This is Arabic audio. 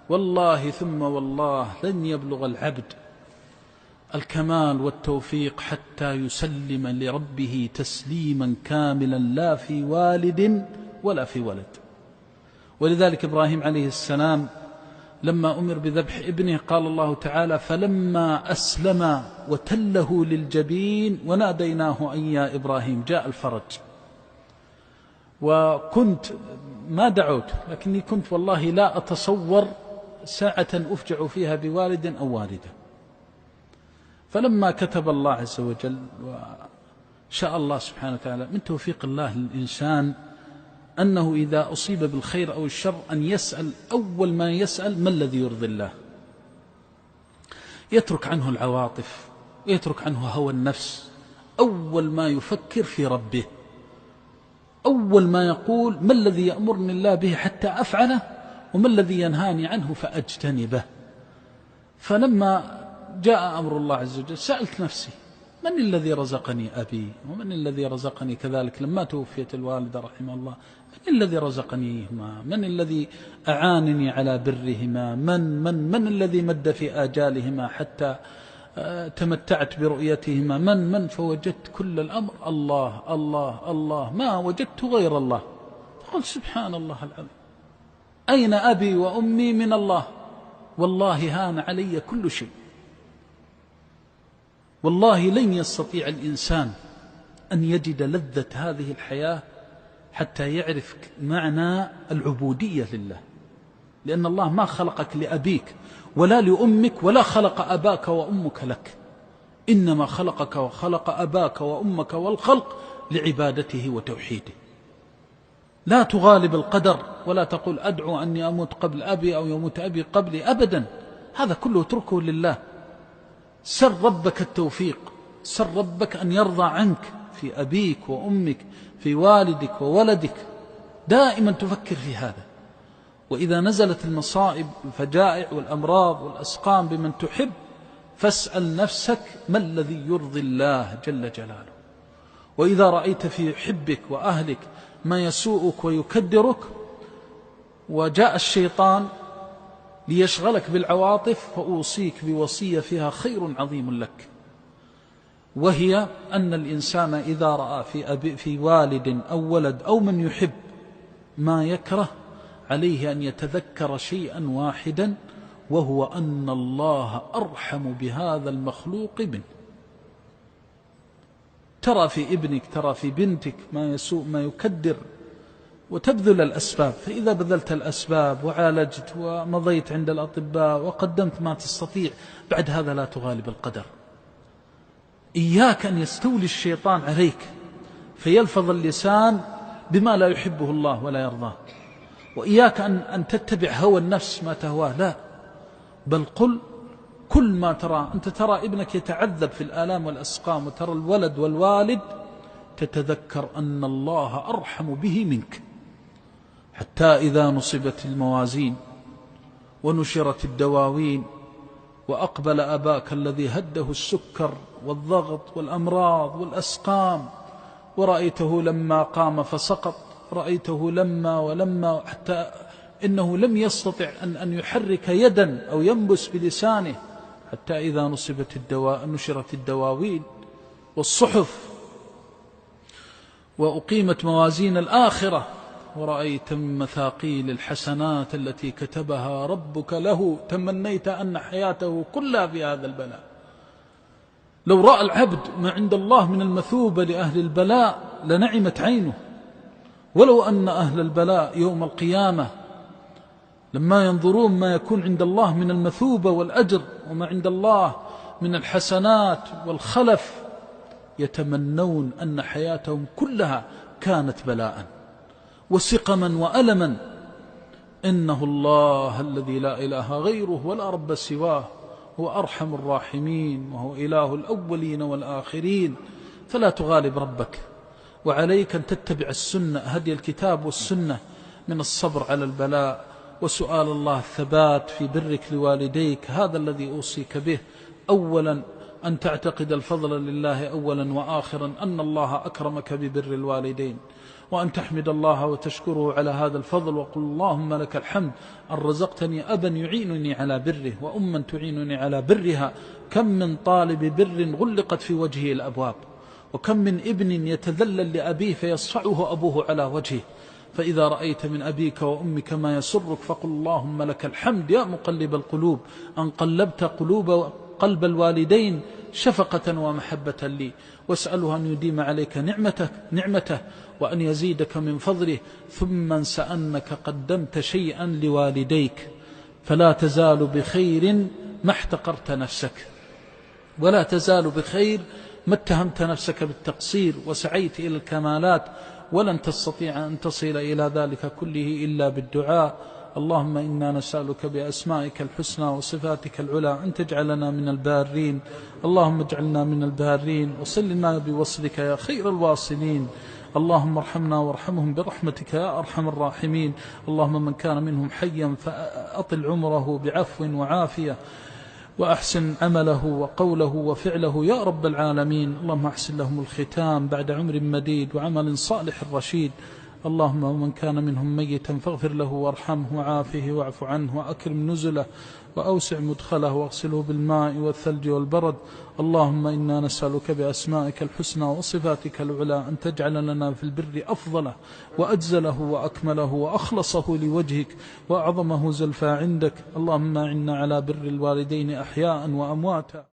والله ثم والله لن يبلغ العبد الكمال والتوفيق حتى يسلم لربه تسليما كاملا لا في والد ولا في ولد. ولذلك إبراهيم عليه السلام لما أمر بذبح ابنه قال الله تعالى: فلما أسلم وتله للجبين وناديناه أن يا إبراهيم. جاء الفرج. وكنت ما دعوت، لكني كنت والله لا أتصور ساعة أفجع فيها بوالد أو والدة. فلما كتب الله عز وجل وشاء الله سبحانه وتعالى من توفيق الله للإنسان أنه إذا أصيب بالخير أو الشر أن يسأل أول ما يسأل: ما الذي يرضي الله؟ يترك عنه العواطف ويترك عنه هوى النفس. أول ما يفكر في ربه، أول ما يقول: ما الذي يأمرني الله به حتى أفعله، وما الذي ينهاني عنه فأجتنبه. فلما جاء أمر الله عز وجل سألت نفسي: من الذي رزقني أبي؟ ومن الذي رزقني كذلك لما توفيت الوالدة رحمه الله؟ من الذي رزقنيهما؟ من الذي أعانني على برهما؟ من الذي مد في آجالهما حتى تمتعت برؤيتهما؟ من فوجدت كل الأمر الله الله الله، ما وجدت غير الله. فقلت: سبحان الله العظيم، أين أبي وأمي من الله؟ والله هان علي كل شيء. والله لن يستطيع الإنسان أن يجد لذة هذه الحياة حتى يعرف معنى العبودية لله، لأن الله ما خلقك لأبيك ولا لأمك ولا خلق أباك وأمك لك، إنما خلقك وخلق أباك وأمك والخلق لعبادته وتوحيده. لا تغالب القدر ولا تقول: أدعو أني أموت قبل أبي أو يموت أبي قبلي، أبدا، هذا كله اتركه لله. سر ربك التوفيق، سر ربك أن يرضى عنك في أبيك وأمك، في والدك وولدك، دائما تفكر في هذا. وإذا نزلت المصائب الفجائع والأمراض والأسقام بمن تحب فاسأل نفسك: ما الذي يرضي الله جل جلاله؟ وإذا رأيت في حبك وأهلك ما يسوءك ويكدرك وجاء الشيطان ليشغلك بالعواطف، فأوصيك بوصية فيها خير عظيم لك، وهي أن الإنسان إذا رأى في والد أو ولد أو من يحب ما يكره عليه أن يتذكر شيئا واحدا، وهو أن الله أرحم بهذا المخلوق منه. ترى في ابنك، ترى في بنتك ما يسوء ما يكدر وتبذل الأسباب، فإذا بذلت الأسباب وعالجت ومضيت عند الأطباء وقدمت ما تستطيع، بعد هذا لا تغالب القدر. إياك أن يستولي الشيطان عليك فيلفظ اللسان بما لا يحبه الله ولا يرضاه، وإياك أن تتبع هوى النفس ما تهواه، لا، بل قل كل ما ترى. أنت ترى ابنك يتعذب في الآلام والأسقام، وترى الولد والوالد، تتذكر أن الله أرحم به منك. حتى إذا نصبت الموازين ونشرت الدواوين وأقبل أباك الذي هده السكر والضغط والأمراض والأسقام، ورأيته لما قام فسقط، رأيته لما حتى إنه لم يستطع أن يحرك يدا أو ينبس بلسانه، حتى إذا نشرت الدواوين والصحف وأقيمت موازين الآخرة، ورأيت من مثاقيل الحسنات التي كتبها ربك له تمنيت أن حياته كلها في هذا البلاء. لو رأى العبد ما عند الله من المثوبة لأهل البلاء لنعمت عينه. ولو أن أهل البلاء يوم القيامة لما ينظرون ما يكون عند الله من المثوبة والأجر وما عند الله من الحسنات والخلف، يتمنون أن حياتهم كلها كانت بلاء وسقما وألما. إنه الله الذي لا إله غيره ولا رب سواه، هو أرحم الراحمين، وهو إله الأولين والآخرين. فلا تغالب ربك، وعليك أن تتبع السنة، هدي الكتاب والسنة، من الصبر على البلاء وسؤال الله الثبات في برك لوالديك. هذا الذي أوصيك به أولا أن تعتقد الفضل لله أولا وآخرا، أن الله أكرمك ببر الوالدين، وأن تحمد الله وتشكره على هذا الفضل، وقل اللهم لك الحمد أن رزقتني أبا يعينني على بره وأما تعينني على برها. كم من طالب بر غلقت في وجهه الأبواب، وكم من ابن يتذلل لأبيه فيصفعه أبوه على وجهه. فإذا رأيت من أبيك وأمك ما يسرك فقل اللهم لك الحمد يا مقلب القلوب أن قلبت قلب الوالدين شفقة ومحبة لي، واسأله أن يديم عليك نعمته وأن يزيدك من فضله. ثم انس أنك قدمت شيئا لوالديك، فلا تزال بخير ما احتقرت نفسك، ولا تزال بخير ما اتهمت نفسك بالتقصير وسعيت إلى الكمالات، ولن تستطيع أن تصل إلى ذلك كله إلا بالدعاء. اللهم إنا نسألك بأسمائك الحسنى وصفاتك العلى أن تجعلنا من البارين. اللهم اجعلنا من البارين، وصلنا بوصلك يا خير الواصلين. اللهم ارحمنا وارحمهم برحمتك يا أرحم الراحمين. اللهم من كان منهم حيا فأطل عمره بعفو وعافية، وأحسن عمله وقوله وفعله يا رب العالمين. اللهم أحسن لهم الختام بعد عمر مديد وعمل صالح رشيد. اللهم ومن كان منهم ميتا فاغفر له وارحمه وعافه واعف عنه وأكرم نزله وأوسع مدخله واغسله بالماء والثلج والبرد. اللهم إنا نسألك بأسمائك الحسنى وصفاتك العلى أن تجعل لنا في البر أفضله وأجزله وأكمله وأخلصه لوجهك وأعظمه زلفى عندك. اللهم إنا على بر الوالدين أحياء وأمواتا.